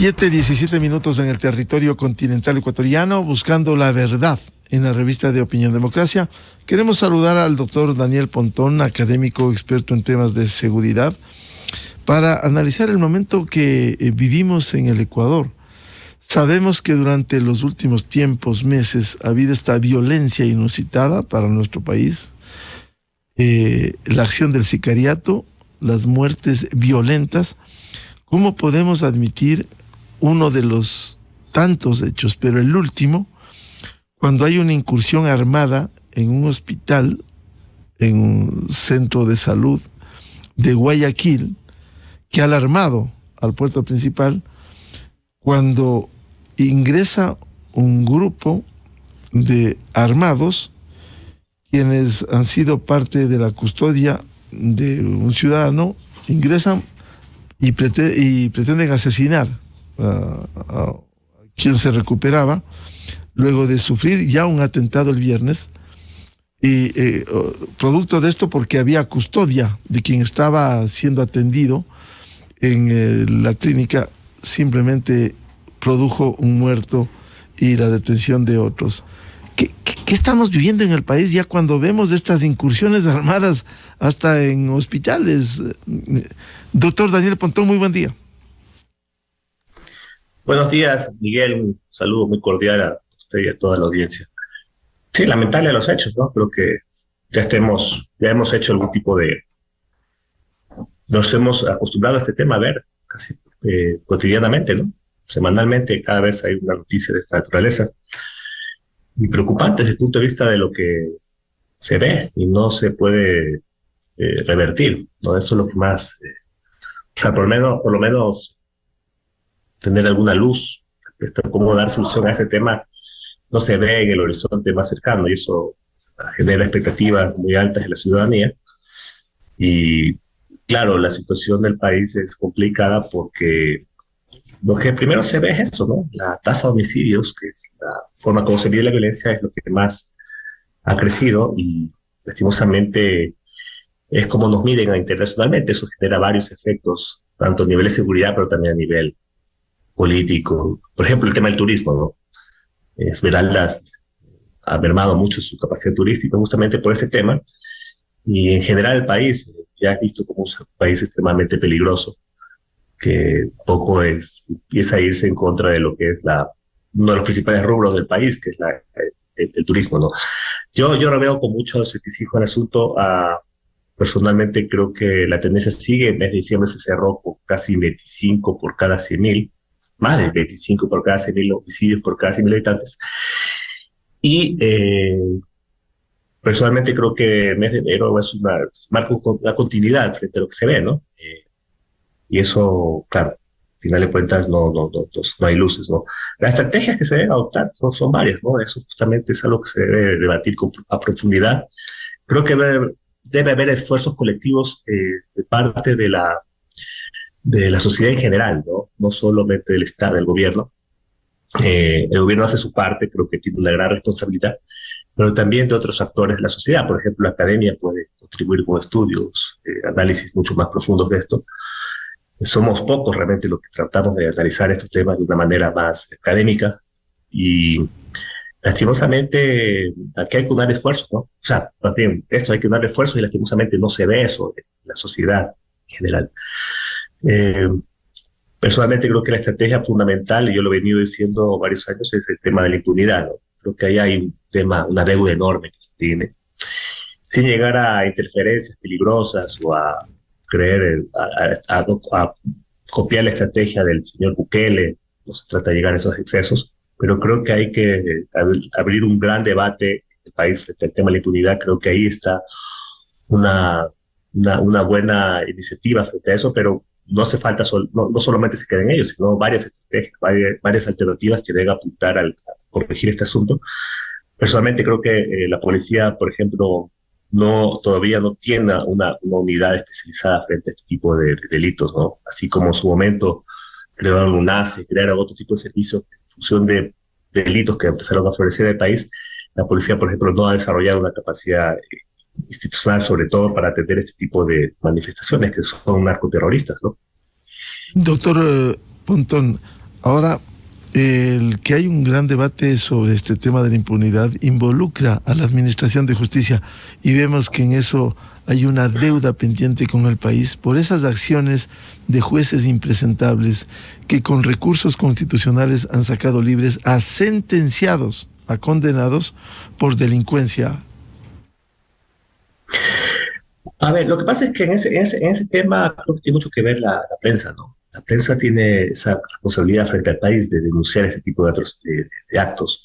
7:17 en el territorio continental ecuatoriano, buscando la verdad en la revista de Opinión Democracia. Queremos saludar al doctor Daniel Pontón, académico experto en temas de seguridad, para analizar el momento que vivimos en el Ecuador. Sabemos que durante los últimos tiempos, meses, ha habido esta violencia inusitada para nuestro país, la acción del sicariato, las muertes violentas. ¿Cómo podemos admitir uno de los tantos hechos, pero el último, cuando hay una incursión armada en un hospital, en un centro de salud de Guayaquil, que ha alarmado al puerto principal, cuando ingresa un grupo de armados, quienes han sido parte de la custodia de un ciudadano, ingresan y pretenden asesinar a quien se recuperaba luego de sufrir ya un atentado el viernes, y producto de esto, porque había custodia de quien estaba siendo atendido en la clínica, simplemente produjo un muerto y la detención de otros. ¿Qué estamos viviendo en el país ya cuando vemos estas incursiones armadas hasta en hospitales? Doctor Daniel Pontón, muy buen día. Buenos días, Miguel. Un saludo muy cordial a usted y a toda la audiencia. Sí, lamentable los hechos, ¿no? Creo que ya hemos hecho algún tipo de... Nos hemos acostumbrado a este tema a ver casi cotidianamente, ¿no? Semanalmente, cada vez hay una noticia de esta naturaleza. Y preocupante desde el punto de vista de lo que se ve y no se puede revertir, ¿no? Eso es lo que más... o sea, por lo menos tener alguna luz respecto a cómo dar solución a ese tema no se ve en el horizonte más cercano, y eso genera expectativas muy altas en la ciudadanía. Y claro, la situación del país es complicada porque lo que primero se ve es eso, ¿no? La tasa de homicidios, que es la forma como se mide la violencia, es lo que más ha crecido, y lastimosamente es como nos miden internacionalmente. Eso genera varios efectos, tanto a nivel de seguridad, pero también a nivel político. Por ejemplo, el tema del turismo, ¿no? Esmeraldas ha mermado mucho su capacidad turística justamente por este tema, y en general el país ya es visto como un país extremadamente peligroso, que poco empieza a irse en contra de lo que es uno de los principales rubros del país, que es el turismo, ¿no? Yo lo veo con mucho escepticismo en el asunto. Personalmente creo que la tendencia sigue. En mes de diciembre se cerró con casi 25 por cada 100.000, más de 25 por cada 100.000 homicidios por cada 100.000 habitantes. Y personalmente creo que el mes de enero marca una continuidad frente a lo que se ve, ¿no? Y eso, claro, al final de cuentas no hay luces, ¿no? Las estrategias que se deben adoptar son varias, ¿no? Eso justamente es algo que se debe debatir a profundidad. Creo que debe haber esfuerzos colectivos de parte de la sociedad en general, ¿no? No solamente del Estado, del gobierno. El gobierno hace su parte, creo que tiene una gran responsabilidad, pero también de otros actores de la sociedad. Por ejemplo, la academia puede contribuir con estudios, análisis mucho más profundos de esto. Somos pocos realmente los que tratamos de analizar estos temas de una manera más académica, y lastimosamente aquí hay que dar esfuerzos, ¿no? O sea, más bien, esto hay que dar esfuerzos, y lastimosamente no se ve eso en la sociedad en general. Personalmente creo que la estrategia fundamental, y yo lo he venido diciendo varios años, es el tema de la impunidad, ¿no? Creo que ahí hay un tema, una deuda enorme que se tiene, sin llegar a interferencias peligrosas o a creer, a copiar la estrategia del señor Bukele. No se trata de llegar a esos excesos, pero creo que hay que abrir un gran debate en el país frente al tema de la impunidad. Creo que ahí está una buena iniciativa frente a eso, pero no hace falta, no solamente se queden ellos, sino varias estrategias, varias alternativas que deben apuntar a corregir este asunto. Personalmente creo que la policía, por ejemplo, todavía no tiene una unidad especializada frente a este tipo de delitos, ¿no? Así como en su momento crearon UNACE, crearon otro tipo de servicios en función de delitos que empezaron a florecer en el país. La policía, por ejemplo, no ha desarrollado una capacidad institucional, sobre todo para atender este tipo de manifestaciones que son narcoterroristas, ¿no? Doctor Pontón, Ahora, el que hay un gran debate sobre este tema de la impunidad involucra a la Administración de Justicia y vemos que en eso hay una deuda pendiente con el país por esas acciones de jueces impresentables que con recursos constitucionales han sacado libres a sentenciados, a condenados por delincuencia. A ver, lo que pasa es que en ese tema creo que tiene mucho que ver la prensa, ¿no? La prensa tiene esa responsabilidad frente al país de denunciar ese tipo de actos.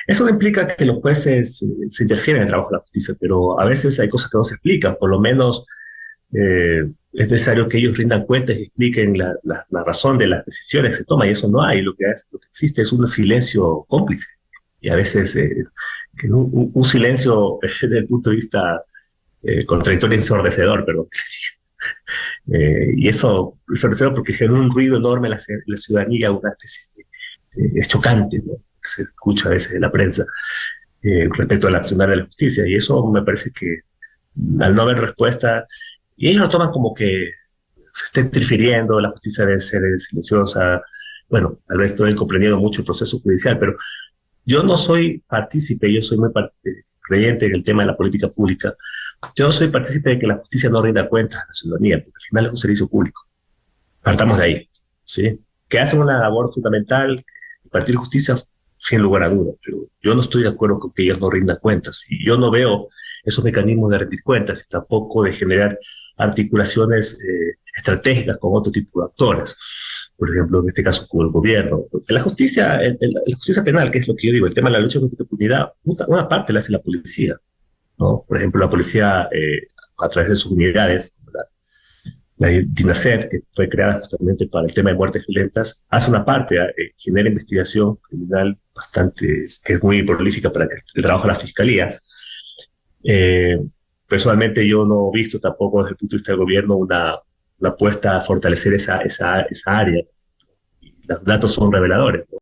Eso no implica que los jueces se interfieran en el trabajo de la justicia, pero a veces hay cosas que no se explican. Por lo menos es necesario que ellos rindan cuentas y expliquen la razón de las decisiones que se toman, y eso no hay. Lo que existe es un silencio cómplice. Y a veces que un silencio desde el punto de vista contradictorio y ensordecedor, perdón. Y eso ensordecedor porque genera un ruido enorme en la ciudadanía, una especie es chocante, ¿no? Que se escucha a veces en la prensa respecto al accionar de la justicia, y eso me parece que al no haber respuesta, y ellos lo toman como que se está interfiriendo, la justicia debe ser silenciosa. Bueno, tal vez estoy comprendiendo mucho el proceso judicial, pero yo no soy partícipe, yo soy muy creyente en el tema de la política pública. Yo no soy partícipe de que la justicia no rinda cuentas a la ciudadanía, porque al final es un servicio público. Partamos de ahí, ¿sí? Que hacen una labor fundamental, impartir justicia, sin lugar a dudas, pero yo no estoy de acuerdo con que ellos no rindan cuentas. Y yo no veo esos mecanismos de rendir cuentas y tampoco de generar articulaciones estratégicas con otro tipo de actores. Por ejemplo, en este caso, con el gobierno. En la justicia, la justicia penal, que es lo que yo digo, el tema de la lucha contra la impunidad, una parte la hace la policía, ¿no? Por ejemplo, la policía, a través de sus unidades, la DINASER, que fue creada justamente para el tema de muertes violentas, hace una parte, genera investigación criminal bastante, que es muy prolífica para el trabajo de la fiscalía. Personalmente yo no he visto tampoco desde el punto de vista del gobierno una apuesta a fortalecer esa área. Y los datos son reveladores, ¿no?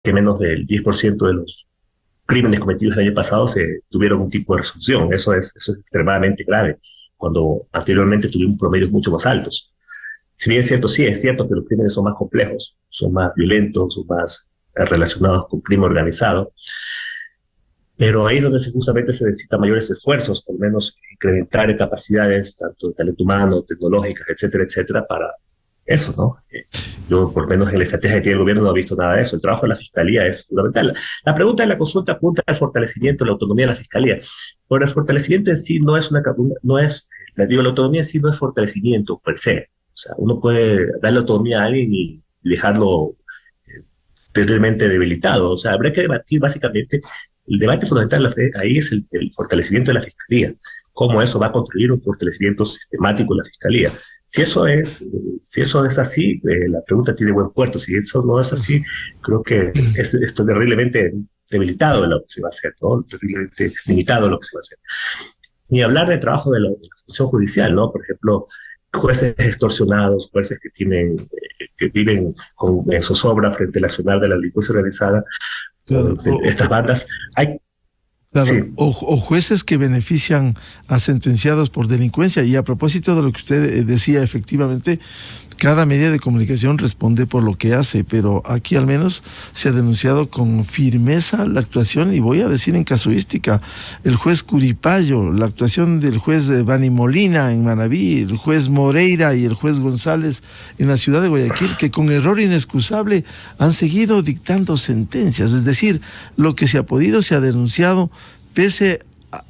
Que menos del 10% de los crímenes cometidos el año pasado se tuvieron un tipo de resolución. Eso es extremadamente grave, cuando anteriormente tuvimos promedios mucho más altos. Si bien es cierto, sí, es cierto que los crímenes son más complejos, son más violentos, son más relacionados con crimen organizado, pero ahí es donde justamente se necesitan mayores esfuerzos, por lo menos incrementar capacidades, tanto de talento humano, tecnológicas, etcétera, para eso, ¿no? Yo, por lo menos en la estrategia que tiene el gobierno, no he visto nada de eso. El trabajo de la fiscalía es fundamental. La pregunta de la consulta apunta al fortalecimiento de la autonomía de la fiscalía. Pero el fortalecimiento en sí no es la autonomía en sí no es fortalecimiento per se. O sea, uno puede darle autonomía a alguien y dejarlo terriblemente debilitado. O sea, habría que debatir básicamente, el debate fundamental ahí es el fortalecimiento de la fiscalía. Cómo eso va a construir un fortalecimiento sistemático de la fiscalía. Si eso es así, la pregunta tiene buen puerto. Si eso no es así, creo que esto terriblemente debilitado de lo que se va a hacer, ¿no? Terriblemente limitado de lo que se va a hacer. Ni hablar del trabajo de la función judicial, ¿no? Por ejemplo, jueces extorsionados, jueces que viven en zozobra frente al accionar de la delincuencia organizada, Claro, estas bandas. Claro, Sí. o jueces que benefician a sentenciados por delincuencia. Y a propósito de lo que usted decía, efectivamente, cada medio de comunicación responde por lo que hace, pero aquí al menos se ha denunciado con firmeza la actuación, y voy a decir en casuística, el juez Curipayo, la actuación del juez Bani Molina en Manabí, el juez Moreira y el juez González en la ciudad de Guayaquil, que con error inexcusable han seguido dictando sentencias. Es decir, lo que se ha podido se ha denunciado pese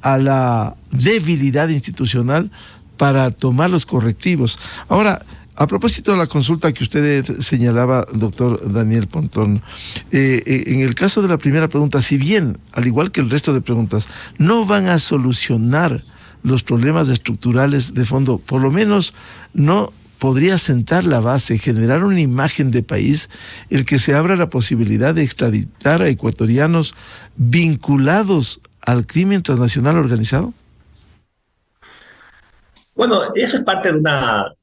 a la debilidad institucional para tomar los correctivos. Ahora, a propósito de la consulta que usted señalaba, doctor Daniel Pontón, en el caso de la primera pregunta, si bien, al igual que el resto de preguntas, no van a solucionar los problemas estructurales de fondo, por lo menos no podría sentar la base, generar una imagen de país, el que se abra la posibilidad de extraditar a ecuatorianos vinculados al crimen transnacional organizado? Bueno, eso es parte de una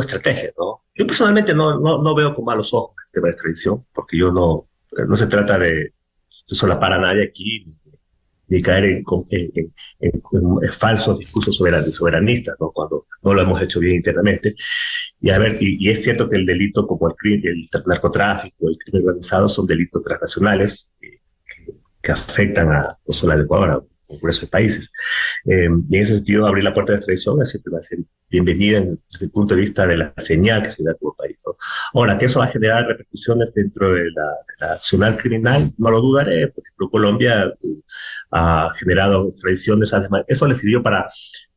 estrategia, ¿no? Yo personalmente no veo con malos ojos el tema de extradición, porque no se trata de solapar a nadie aquí, ni caer en falsos discursos soberanistas, ¿no? Cuando no lo hemos hecho bien internamente. Y a ver, y es cierto que el delito como el narcotráfico, el crimen organizado son delitos transnacionales que afectan no solo al Ecuador, a un grueso de países. Y en ese sentido, abrir la puerta de extradición siempre va a ser bienvenida desde el punto de vista de la señal que se da como país, ¿no? Ahora, que eso va a generar repercusiones dentro de la accionar criminal, no lo dudaré. Por ejemplo, Colombia ha generado extradiciones, eso le sirvió para,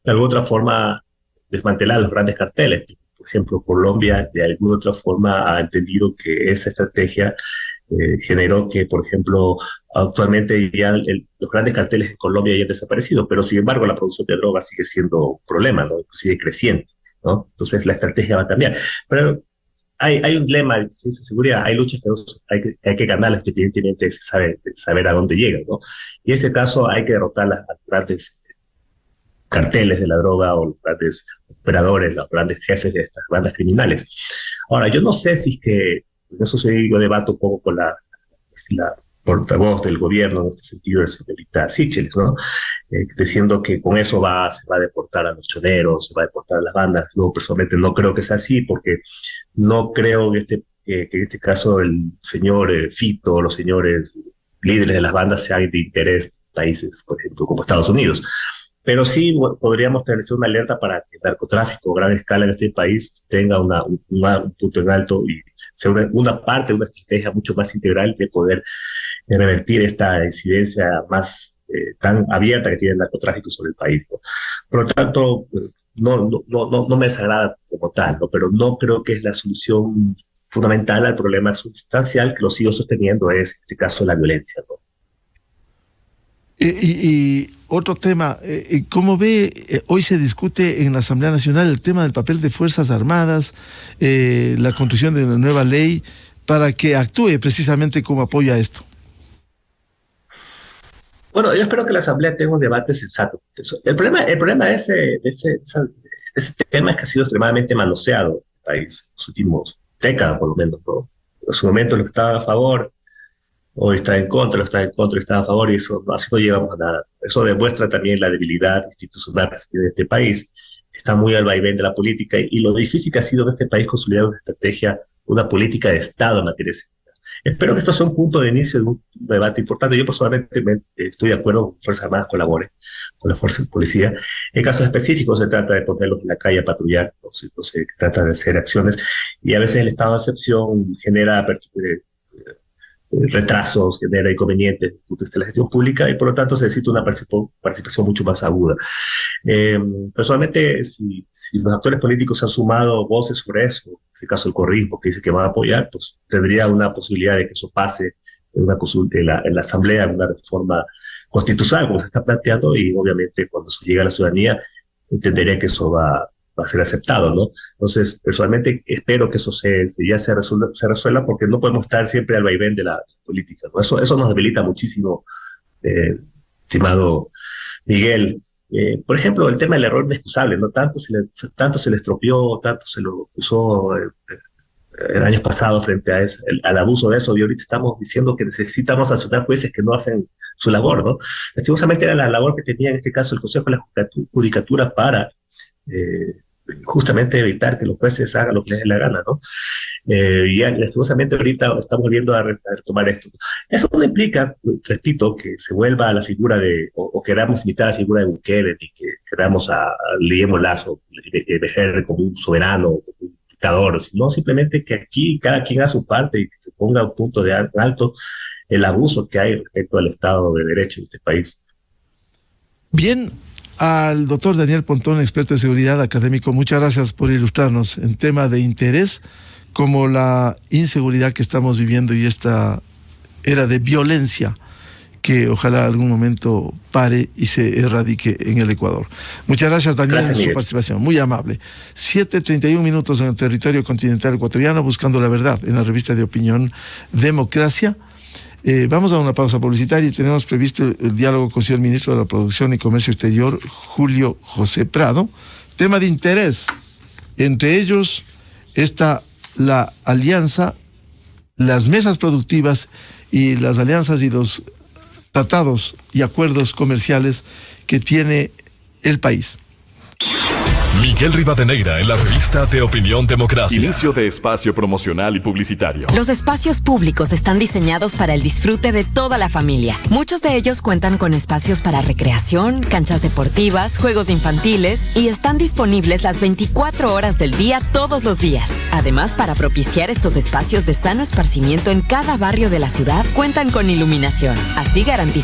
de alguna otra forma, desmantelar los grandes carteles. Por ejemplo, Colombia de alguna otra forma ha entendido que esa estrategia generó que, por ejemplo, actualmente ya los grandes carteles en Colombia ya han desaparecido, pero sin embargo la producción de drogas sigue siendo un problema, ¿no? Sigue creciendo, ¿no? Entonces la estrategia va a cambiar. Pero hay un lema de ciencia de seguridad, hay luchas que hay que ganarlas, que evidentemente se saber a dónde llegan, ¿no? Y en este caso hay que derrotar a los grandes carteles de la droga o los grandes operadores, los grandes jefes de estas bandas criminales. Ahora, yo no sé si es que, eso sí, yo debato un poco con la portavoz del gobierno en este sentido, la señorita Sichel, ¿no? Diciendo que con eso se va a deportar a los choneros, se va a deportar a las bandas. Yo personalmente no creo que sea así, porque no creo que en este caso el señor Fito, los señores líderes de las bandas sean de interés de países, por ejemplo, como Estados Unidos. Pero sí podríamos establecer una alerta para que el narcotráfico a gran escala en este país tenga un punto en alto y sea una parte de una estrategia mucho más integral de poder revertir esta incidencia más tan abierta que tiene el narcotráfico sobre el país, ¿no? Por lo tanto, no me desagrada como tal, ¿no? Pero no creo que es la solución fundamental al problema sustancial que lo sigo sosteniendo es, en este caso, la violencia, ¿no? Y otro tema, ¿cómo ve? Hoy se discute en la Asamblea Nacional el tema del papel de Fuerzas Armadas, la construcción de una nueva ley para que actúe precisamente como apoyo a esto. Bueno, yo espero que la Asamblea tenga un debate sensato. El problema de ese tema es que ha sido extremadamente manoseado en el país en los últimos décadas, por lo menos, ¿no? En su momento lo que estaba a favor, hoy está en contra, está a favor, y eso así no llegamos a nada. Eso demuestra también la debilidad institucional que se tiene en este país. Está muy al vaivén de la política y lo difícil que ha sido en este país consolidar una estrategia, una política de Estado en materia de seguridad. Espero que esto sea un punto de inicio de un debate importante. Yo personalmente estoy de acuerdo con que Fuerzas Armadas colabore con las fuerzas de policía. En casos específicos se trata de ponerlos en la calle a patrullar, no se trata de hacer acciones, y a veces el estado de excepción genera retrasos, genera inconvenientes desde la gestión pública y por lo tanto se necesita una participación mucho más aguda. Personalmente, si los actores políticos han sumado voces sobre eso, en este caso el correísmo que dice que van a apoyar, pues tendría una posibilidad de que eso pase en la Asamblea, en una reforma constitucional como se está planteando, y obviamente cuando eso llegue a la ciudadanía entendería que eso va a ser aceptado, ¿no? Entonces, personalmente espero que eso se resuelva, porque no podemos estar siempre al vaivén de la política, ¿no? Eso nos debilita muchísimo, estimado Miguel. Por ejemplo, el tema del error inexcusable, ¿no? Tanto se le estropeó, tanto se lo usó en años pasados frente al abuso de eso, y ahorita estamos diciendo que necesitamos sancionar jueces que no hacen su labor, ¿no? Lastimosamente era la labor que tenía en este caso el Consejo de la Judicatura para justamente evitar que los jueces hagan lo que les dé la gana, ¿no? Y lastimosamente ahorita estamos volviendo a retomar esto. Eso no implica, repito, que se vuelva a la figura o queramos imitar a la figura de Bukele, ni que queramos a Guillermo Lazo emerger como un soberano, como un dictador, sino simplemente que aquí cada quien haga su parte y que se ponga a un punto de alto el abuso que hay respecto al Estado de Derecho en este país. Bien. Al doctor Daniel Pontón, experto de seguridad académico, muchas gracias por ilustrarnos en temas de interés como la inseguridad que estamos viviendo y esta era de violencia que ojalá algún momento pare y se erradique en el Ecuador. Muchas gracias, Daniel, por su participación, muy amable. 7:31 en el territorio continental ecuatoriano, buscando la verdad en la revista de opinión Democracia. Vamos a una pausa publicitaria y tenemos previsto el diálogo con el señor ministro de la Producción y Comercio Exterior, Julio José Prado. Tema de interés, entre ellos está la alianza, las mesas productivas y las alianzas y los tratados y acuerdos comerciales que tiene el país. Miguel Miguel Rivadeneira en la revista de Opinión Democracia. Inicio de espacio promocional y publicitario. Los espacios públicos están diseñados para el disfrute de toda la familia. Muchos de ellos cuentan con espacios para recreación, canchas deportivas, juegos infantiles y están disponibles las 24 horas del día todos los días. Además, para propiciar estos espacios de sano esparcimiento en cada barrio de la ciudad, cuentan con iluminación. Así garantizarán